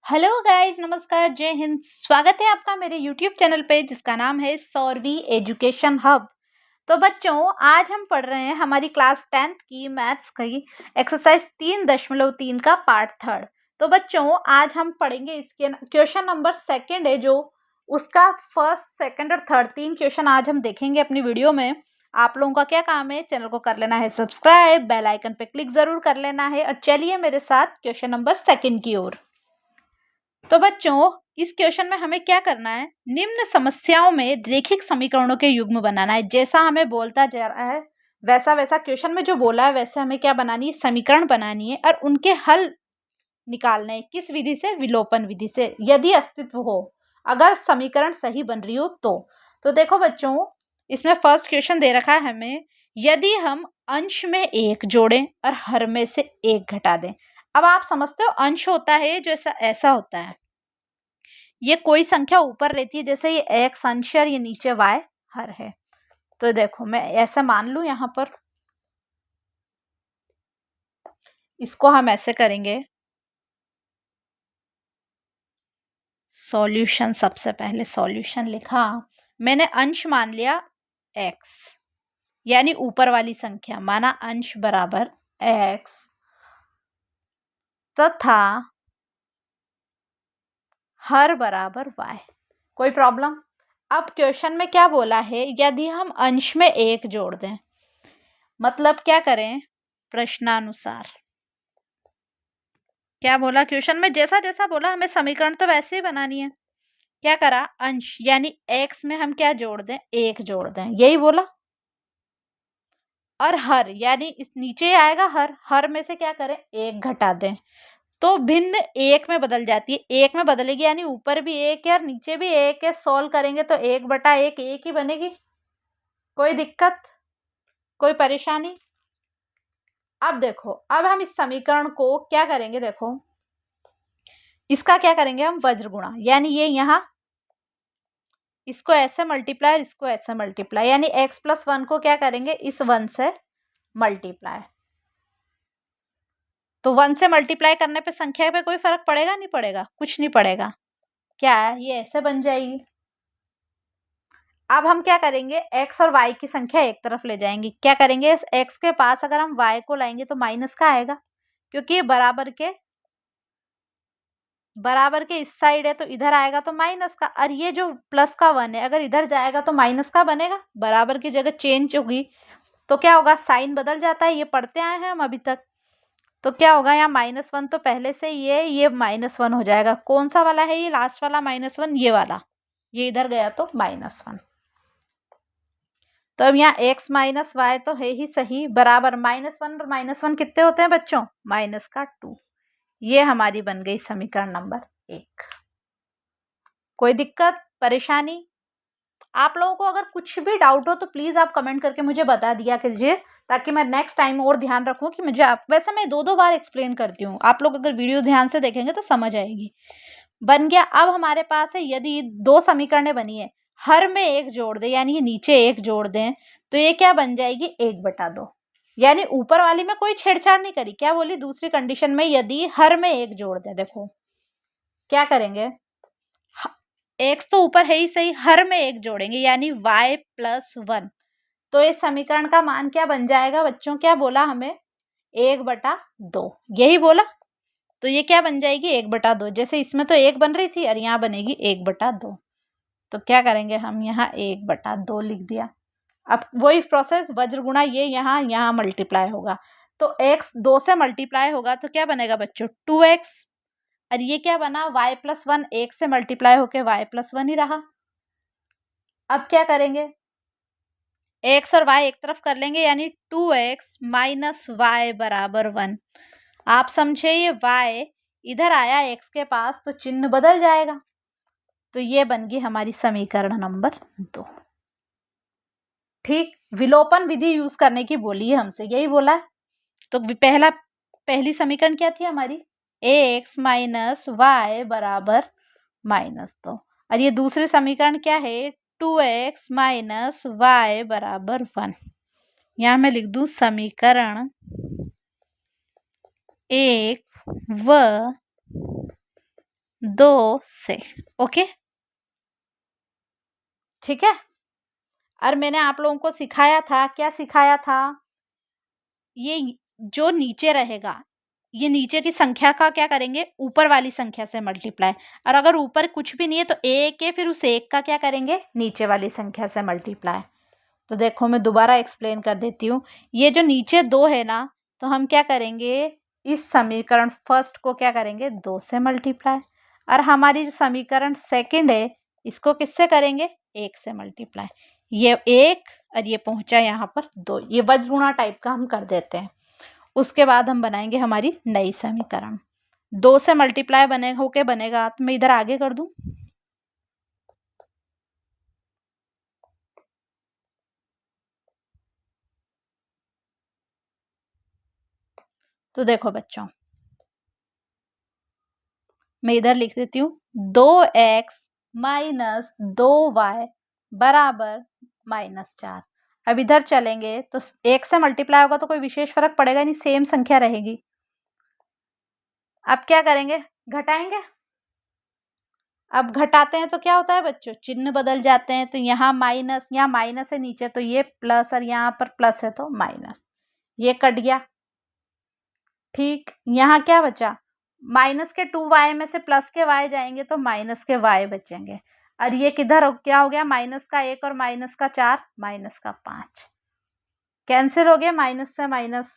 Hello guys, नमस्कार, जय हिंद। स्वागत है आपका मेरे यूट्यूब चैनल पे जिसका नाम है सौरवी एजुकेशन हब। तो बच्चों, आज हम पढ़ रहे हैं हमारी क्लास 10th की मैथ्स की एक्सरसाइज 3.3 का पार्ट थर्ड। तो बच्चों, आज हम पढ़ेंगे इसके क्वेश्चन नंबर सेकंड है, जो उसका फर्स्ट, सेकंड और थर्ड 3 क्वेश्चन आज हम देखेंगे अपनी वीडियो में। आप लोगों का क्या काम है, चैनल को कर लेना है सब्सक्राइब, बेल आइकन पे क्लिक जरूर कर लेना है। और चलिए मेरे साथ क्वेश्चन नंबर सेकंड की ओर। तो बच्चों, इस क्वेश्चन में हमें क्या करना है, निम्न समस्याओं में रेखिक समीकरणों के युग्म बनाना है। जैसा हमें बोलता जा रहा है वैसा वैसा क्वेश्चन में जो बोला है वैसे हमें क्या बनानी है, समीकरण बनानी है और उनके हल निकालने हैं। किस विधि से? विलोपन विधि से, यदि अस्तित्व हो, अगर समीकरण सही बन रही हो तो देखो बच्चों, इसमें फर्स्ट क्वेश्चन दे रखा है हमें, यदि हम अंश में 1 जोड़ें और हर में से 1 घटा दें। अब आप समझते हो, अंश होता है जो ऐसा होता है, ये कोई संख्या ऊपर रहती है, जैसे ये x अंश है और ये नीचे y हर है। तो देखो, मैं ऐसा मान लूं, यहां पर इसको हम ऐसे करेंगे, सॉल्यूशन। सबसे पहले सॉल्यूशन लिखा, मैंने अंश मान लिया x, यानी ऊपर वाली संख्या माना अंश बराबर x तथा हर बराबर y। कोई प्रॉब्लम? अब क्वेश्चन में क्या बोला है, यदि हम अंश में 1 जोड़ दें, मतलब क्या करें, प्रश्नानुसार क्या बोला क्वेश्चन में, जैसा जैसा बोला हमें समीकरण तो वैसे ही बनानी है। क्या करा, अंश यानी x में हम क्या जोड़ दें, 1 जोड़ दें, यही बोला। और हर यानी इस नीचे आएगा हर में से क्या करें, 1 घटा दें, तो भिन्न 1 में बदल जाती है। 1 में बदलेगी यानी ऊपर भी 1 है और नीचे भी 1 है। सोल्व करेंगे तो 1/1 1 ही बनेगी। कोई दिक्कत, कोई परेशानी? अब देखो, अब हम इस समीकरण को क्या करेंगे, देखो इसका क्या करेंगे हम, वज्र गुणा, यानी ये यहाँ इसको ऐसे मल्टीप्लाई, इसको ऐसे मल्टीप्लाई, यानी x+1 को क्या करेंगे, इस 1 से मल्टीप्लाई। तो 1 से मल्टीप्लाई करने पे संख्या पे कोई फर्क पड़ेगा? नहीं पड़ेगा, कुछ नहीं पड़ेगा। क्या है, ये ऐसे बन जाएगी। अब हम क्या करेंगे, x और y की संख्या एक तरफ ले जाएंगे। क्या करेंगे, इस x के पास अगर हम y को लाएंगे तो माइनस का आएगा, क्योंकि ये बराबर के इस साइड है, तो इधर आएगा तो माइनस का। और ये जो प्लस का 1 है, अगर इधर जाएगा तो माइनस का बनेगा। बराबर की जगह चेंज होगी तो क्या होगा, साइन बदल जाता है, ये पढ़ते आए हैं हम अभी तक। तो क्या होगा, यहाँ -1 तो पहले से ये -1 हो जाएगा। कौन सा वाला है, ये लास्ट वाला -1, ये वाला, ये इधर गया तो -1। तो अब यहाँ x माइनस वाई तो है ही सही, बराबर -1 और -1 कितने होते हैं बच्चों, -2। ये हमारी बन गई समीकरण नंबर 1। कोई दिक्कत, परेशानी? आप लोगों को अगर कुछ भी डाउट हो तो प्लीज आप कमेंट करके मुझे बता दिया कीजिए, ताकि मैं नेक्स्ट टाइम और ध्यान रखूं कि मुझे वैसे मैं 2-2 बार एक्सप्लेन करती हूँ, आप लोग अगर वीडियो ध्यान से देखेंगे तो समझ आएगी। बन गया। अब हमारे पास है, यदि 2 समीकरणें बनी है, हर में 1 जोड़ दे, यानी ये नीचे 1 जोड़ दें, तो ये क्या बन जाएगी, 1/2। यानी ऊपर वाली में कोई छेड़छाड़ नहीं करी। क्या बोली, दूसरी कंडीशन में यदि हर में 1 जोड़ दे, देखो क्या करेंगे, x तो ऊपर है ही सही, हर में 1 जोड़ेंगे यानी y+1। तो इस समीकरण का मान क्या बन जाएगा बच्चों, क्या बोला हमें, 1/2, यही बोला। तो ये क्या बन जाएगी, 1/2। जैसे इसमें तो 1 बन रही थी और यहाँ बनेगी 1/2। तो क्या करेंगे हम, यहाँ 1/2 लिख दिया। अब वही प्रोसेस, वज्र गुणा, ये यहाँ मल्टीप्लाई होगा, तो x 2 से मल्टीप्लाई होगा तो क्या बनेगा बच्चों, 2x। और ये क्या बना, y+1, 1 से मल्टीप्लाई होके y+1 ही रहा। अब क्या करेंगे, x और y एक तरफ कर लेंगे, यानी 2x माइनस y बराबर 1। आप समझे, ये y इधर आया x के पास तो चिन्ह बदल जाएगा। तो ये बन गई हमारी समीकरण नंबर 2। ठीक, विलोपन विधि यूज करने की बोली है हमसे, यही बोला है। तो पहली समीकरण क्या थी हमारी, ax माइनस y बराबर -2। और ये दूसरी समीकरण क्या है, 2x माइनस y बराबर 1। यहाँ मैं लिख दूं समीकरण 1 व 2 से। ओके, ठीक है। और मैंने आप लोगों को सिखाया था, क्या सिखाया था, ये जो नीचे रहेगा, ये नीचे की संख्या का क्या करेंगे, ऊपर वाली संख्या से मल्टीप्लाई। और अगर ऊपर कुछ भी नहीं है तो एक है, फिर उस एक का क्या करेंगे, नीचे वाली संख्या से मल्टीप्लाई। तो देखो मैं दोबारा एक्सप्लेन कर देती हूँ। ये जो नीचे 2 है ना, तो हम क्या करेंगे, इस समीकरण फर्स्ट को क्या करेंगे, 2 से मल्टीप्लाई। और हमारी जो समीकरण सेकंड है, इसको किससे करेंगे, 1 से मल्टीप्लाई। ये 1 और ये पहुंचा यहाँ पर 2, ये वज्रगुणा टाइप का हम कर देते हैं। उसके बाद हम बनाएंगे हमारी नई समीकरण। 2 से मल्टीप्लाई होके बनेगा, तो मैं इधर आगे कर दूं। तो देखो बच्चों, मैं इधर लिख देती हूँ 2x माइनस 2y बराबर -4। अब इधर चलेंगे तो 1 से मल्टीप्लाई होगा तो कोई विशेष फर्क पड़ेगा नहीं, सेम संख्या रहेगी। अब क्या करेंगे, घटाएंगे। अब घटाते हैं तो क्या होता है बच्चों, चिन्ह बदल जाते हैं। तो यहाँ माइनस, यहाँ माइनस है नीचे, तो ये प्लस, और यहाँ पर प्लस है तो माइनस, ये कट गया। ठीक, यहाँ क्या बचा, माइनस के 2y में से प्लस के y जाएंगे तो माइनस के y बचेंगे। और ये किधर क्या हो गया, माइनस का 1 और माइनस का 4, माइनस का 5 कैंसिल हो गया, माइनस से माइनस।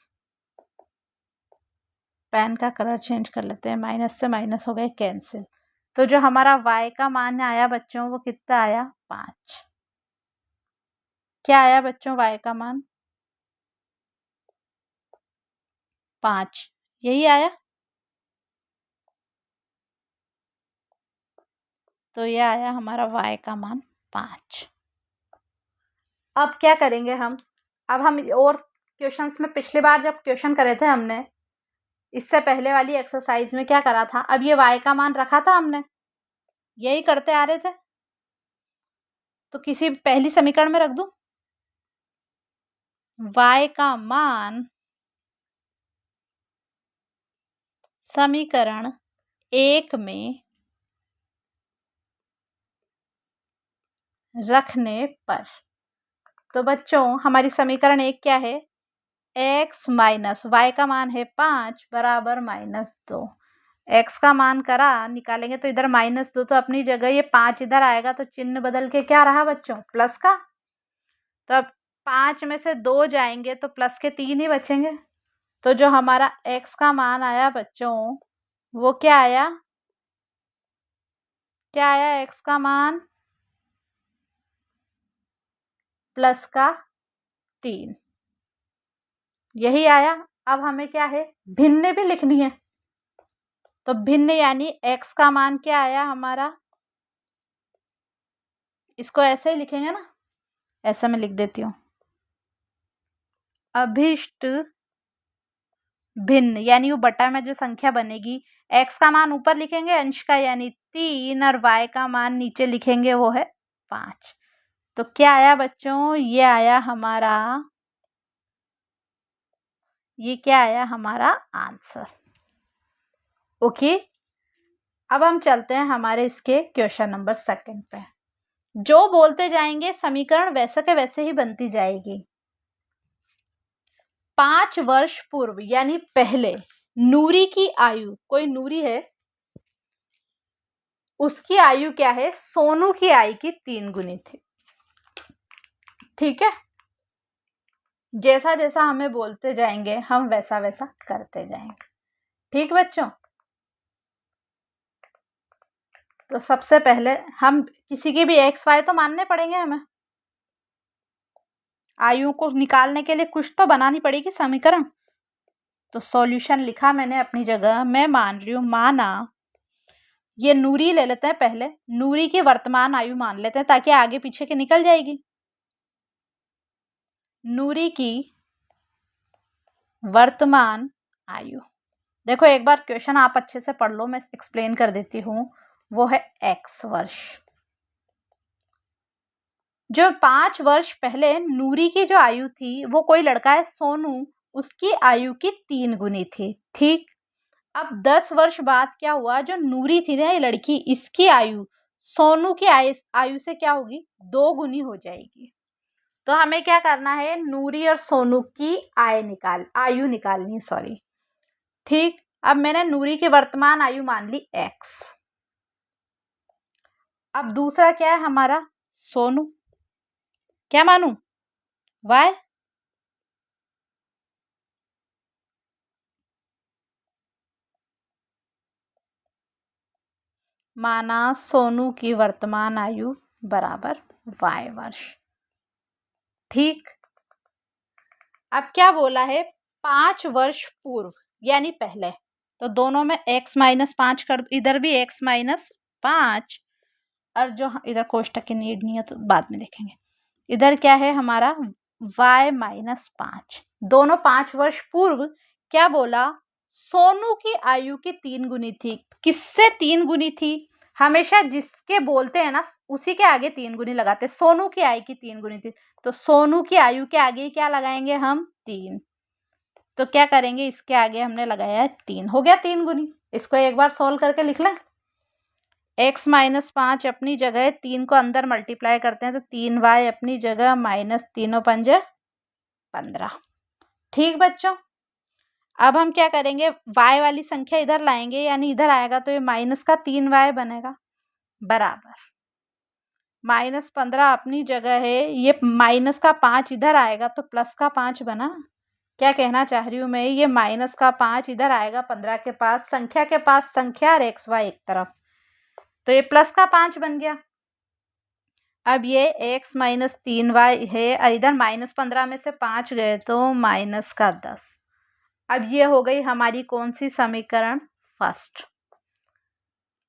पेन का कलर चेंज कर लेते हैं, माइनस से माइनस हो गए कैंसिल। तो जो हमारा y का मान आया बच्चों, वो कितना आया, 5। क्या आया बच्चों y का मान, 5, यही आया। तो ये आया हमारा y का मान 5। अब क्या करेंगे हम, अब हम और क्वेश्चंस में, पिछली बार जब क्वेश्चन करे थे हमने, इससे पहले वाली एक्सरसाइज में क्या करा था, अब ये y का मान रखा था हमने, यही करते आ रहे थे। तो किसी पहली समीकरण में रख दूं, y का मान समीकरण 1 में रखने पर, तो बच्चों हमारी समीकरण 1 क्या है, x माइनस y का मान है 5 बराबर -2। x का मान करा, निकालेंगे तो इधर -2 तो अपनी जगह, ये 5 इधर आएगा तो चिन्ह बदल के क्या रहा बच्चों, प्लस का। तो अब 5 में से 2 जाएंगे तो प्लस के 3 ही बचेंगे। तो जो हमारा x का मान आया बच्चों, वो क्या आया, क्या आया x का मान, प्लस का 3, यही आया। अब हमें क्या है, भिन्न भी लिखनी है। तो भिन्न यानी x का मान क्या आया हमारा, इसको ऐसे ही लिखेंगे ना, ऐसा मैं लिख देती हूँ, अभिष्ट भिन्न, यानी वो बटा में जो संख्या बनेगी, x का मान ऊपर लिखेंगे अंश का यानी 3, और y का मान नीचे लिखेंगे वो है 5। तो क्या आया बच्चों, ये आया हमारा, ये क्या आया हमारा आंसर। ओके, अब हम चलते हैं हमारे इसके क्वेश्चन नंबर 2 पे। जो बोलते जाएंगे समीकरण वैसे के वैसे ही बनती जाएगी। 5 वर्ष पूर्व यानी पहले नूरी की आयु, कोई नूरी है, उसकी आयु क्या है, सोनू की आयु की 3 गुनी थी। ठीक है, जैसा जैसा हमें बोलते जाएंगे हम वैसा वैसा करते जाएंगे। ठीक बच्चों, तो सबसे पहले हम किसी की भी एक्स वाई तो मानने पड़ेंगे हमें, आयु को निकालने के लिए कुछ तो बनानी पड़ेगी समीकरण। तो सॉल्यूशन लिखा मैंने अपनी जगह, मैं मान रही हूँ, माना ये नूरी ले लेते हैं, पहले नूरी की वर्तमान आयु मान लेते हैं ताकि आगे पीछे के निकल जाएगी। नूरी की वर्तमान आयु, देखो एक बार क्वेश्चन आप अच्छे से पढ़ लो, मैं एक्सप्लेन कर देती हूँ। वो है x वर्ष। जो 5 वर्ष पहले नूरी की जो आयु थी, वो कोई लड़का है सोनू, उसकी आयु की 3 गुनी थी। ठीक, अब 10 वर्ष बाद क्या हुआ, जो नूरी थी ना ये लड़की, इसकी आयु सोनू की आयु से क्या होगी, 2 गुनी हो जाएगी। तो हमें क्या करना है, नूरी और सोनू की आयु निकालनी, सॉरी। ठीक, अब मैंने नूरी की वर्तमान आयु मान ली x। अब दूसरा क्या है हमारा, सोनू, क्या मानू, y। माना सोनू की वर्तमान आयु बराबर y वर्ष। ठीक, अब क्या बोला है, 5 वर्ष पूर्व यानी पहले, तो दोनों में x माइनस 5 कर, इधर भी x माइनस 5, और जो इधर कोष्टक की नीड नहीं है तो बाद में देखेंगे। इधर क्या है हमारा y माइनस 5, दोनों 5 वर्ष पूर्व। क्या बोला, सोनू की आयु की 3 गुनी थी। किससे 3 गुनी थी, हमेशा जिसके बोलते हैं ना उसी के आगे 3 गुनी लगाते। सोनू की आयु की 3 गुनी थी, तो सोनू की आयु के आगे क्या लगाएंगे हम, 3। तो क्या करेंगे, इसके आगे हमने लगाया है 3, हो गया 3 गुनी। इसको एक बार सोल्व करके लिख लें। x माइनस 5 अपनी जगह, 3 को अंदर मल्टीप्लाई करते हैं तो 3y अपनी जगह, माइनस 3 पंजे 15। ठीक बच्चों, अब हम क्या करेंगे, y वाली संख्या इधर लाएंगे, यानी इधर आएगा तो ये माइनस का 3y बनेगा, बराबर माइनस 15 अपनी जगह है, ये माइनस का 5 इधर आएगा तो प्लस का 5 बना। क्या कहना चाह रही हूँ मैं, ये माइनस का 5 इधर आएगा 15 के पास, संख्या के पास संख्या और एक्स वाई एक तरफ, तो ये प्लस का 5 बन गया। अब ये x माइनस 3y है, और इधर माइनस 15 में से 5 गए तो माइनस का 10। अब ये हो गई हमारी कौन सी समीकरण, फर्स्ट।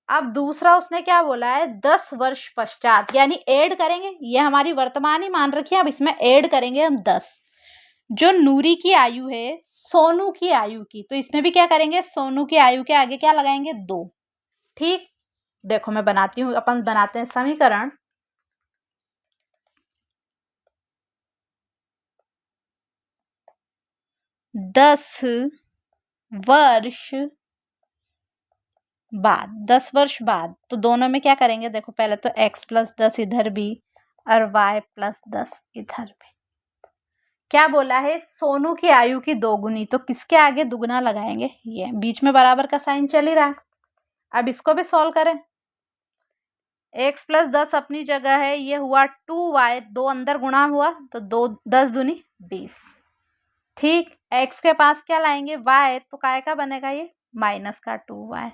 अब दूसरा उसने क्या बोला है, 10 वर्ष पश्चात, यानी ऐड करेंगे, ये हमारी वर्तमान ही मान रखी है, अब इसमें ऐड करेंगे हम 10, जो नूरी की आयु है सोनू की आयु की, तो इसमें भी क्या करेंगे, सोनू की आयु के आगे क्या लगाएंगे, 2। ठीक, देखो मैं बनाती हूँ, अपन बनाते हैं समीकरण। दस वर्ष बाद, तो दोनों में क्या करेंगे, देखो पहले तो x प्लस 10 इधर भी और y प्लस 10 इधर भी। क्या बोला है, सोनू की आयु की 2 गुनी, तो किसके आगे दुगना लगाएंगे, ये बीच में बराबर का साइन चल ही रहा है। अब इसको भी सॉल्व करें, x प्लस 10 अपनी जगह है, ये हुआ 2y, 2 अंदर गुणा हुआ तो 2 10 दूनी 20। ठीक, x के पास क्या लाएंगे, y, तो काय का बनेगा ये, माइनस का 2y।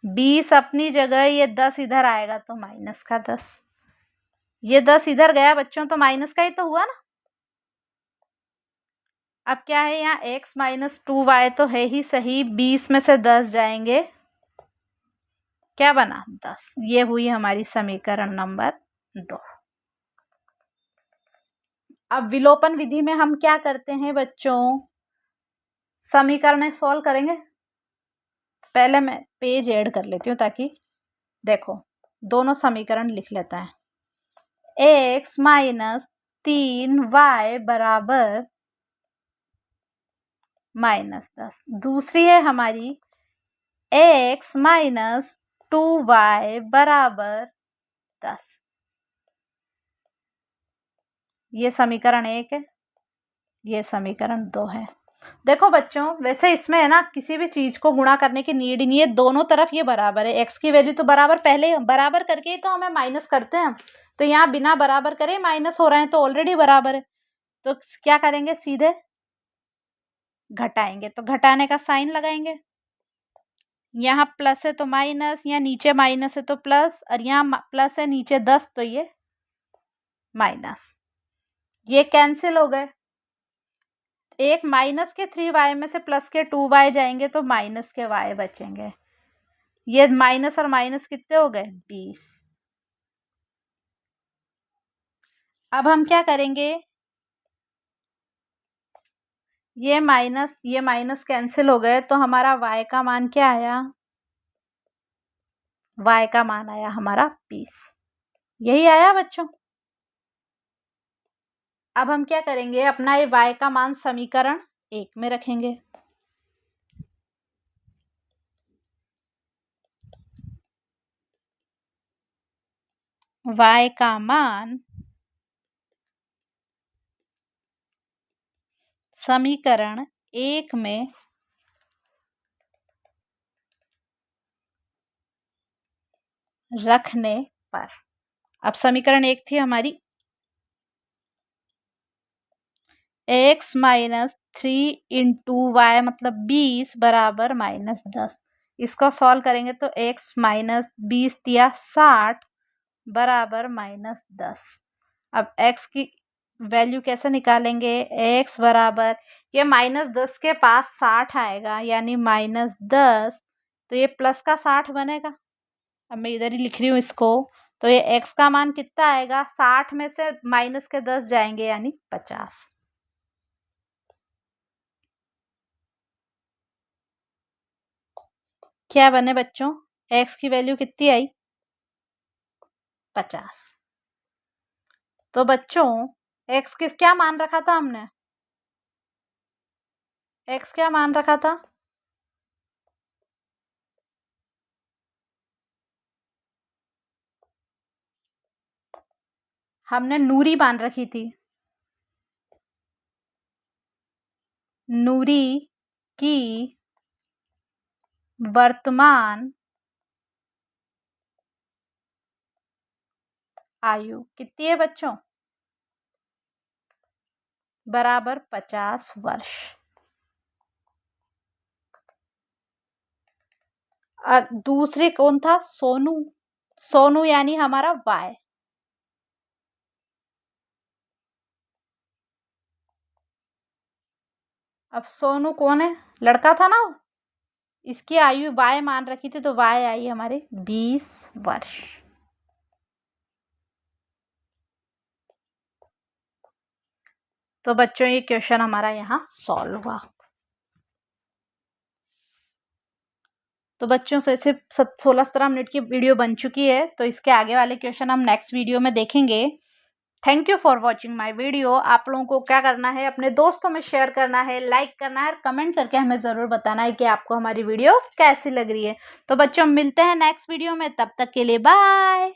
20 अपनी जगह, ये 10 इधर आएगा तो माइनस का 10, ये 10 इधर गया बच्चों तो माइनस का ही तो हुआ ना। अब क्या है, यहाँ x माइनस 2y तो है ही सही, 20 में से 10 जाएंगे, क्या बना, 10। ये हुई हमारी समीकरण नंबर 2। अब विलोपन विधि में हम क्या करते हैं बच्चों, समीकरण सॉल्व करेंगे। पहले मैं पेज ऐड कर लेती हूँ ताकि देखो, दोनों समीकरण लिख लेता है। x माइनस 3y बराबर माइनस 10, दूसरी है हमारी x माइनस 2y बराबर 10। ये समीकरण 1 है, ये समीकरण 2 है। देखो बच्चों, वैसे इसमें है ना, किसी भी चीज को गुणा करने की नीड ही नहीं है, दोनों तरफ ये बराबर है, x की वैल्यू तो बराबर, पहले बराबर करके ही तो हमें माइनस करते हैं, तो यहाँ बिना बराबर करे माइनस हो रहे हैं, तो ऑलरेडी बराबर है, तो क्या करेंगे, सीधे घटाएंगे, तो घटाने का साइन लगाएंगे। यहाँ प्लस है तो माइनस, यहाँ नीचे माइनस है तो प्लस, और यहाँ प्लस है नीचे 10 तो ये माइनस, ये कैंसिल हो गए। एक माइनस के 3y में से प्लस के 2y जाएंगे तो माइनस के y बचेंगे, ये माइनस और माइनस कितने हो गए, 20। अब हम क्या करेंगे, ये माइनस कैंसिल हो गए, तो हमारा y का मान क्या आया, y का मान आया हमारा 20, यही आया बच्चों। अब हम क्या करेंगे, अपना ये y का मान समीकरण 1 में रखेंगे। y का मान समीकरण 1 में रखने पर, अब समीकरण 1 थी हमारी x माइनस 3 इंटू वाई मतलब 20 बराबर -10। इसको सॉल्व करेंगे तो x माइनस 20 दिया 60 बराबर -10। अब x की वैल्यू कैसे निकालेंगे? x बराबर ये -10 के पास 60 आएगा यानी -10, तो ये प्लस का 60 बनेगा। अब मैं इधर ही लिख रही हूँ इसको, तो ये x का मान कितना आएगा? 60 में से माइनस के 10 जाएंगे यानी 50। क्या बने बच्चों? x की वैल्यू कितनी आई? 50। तो बच्चों x किस क्या मान रखा था हमने? x क्या मान रखा था? हमने नूरी मान रखी थी। नूरी की वर्तमान आयु कितनी है बच्चों? बराबर 50 वर्ष। और दूसरे कौन था? सोनू। सोनू यानी हमारा y। अब सोनू कौन है? लड़का था ना वो। इसकी आयु y मान रखी थी तो y आई हमारे 20 वर्ष। तो बच्चों ये क्वेश्चन हमारा यहाँ सॉल्व हुआ। तो बच्चों फिर से 16-17 मिनट की वीडियो बन चुकी है, तो इसके आगे वाले क्वेश्चन हम नेक्स्ट वीडियो में देखेंगे। Thank you for watching my video. आप लोगों को क्या करना है? अपने दोस्तों में शेयर करना है, लाइक करना है और कमेंट करके हमें ज़रूर बताना है कि आपको हमारी वीडियो कैसी लग रही है। तो बच्चों मिलते हैं नेक्स्ट वीडियो में, तब तक के लिए बाय।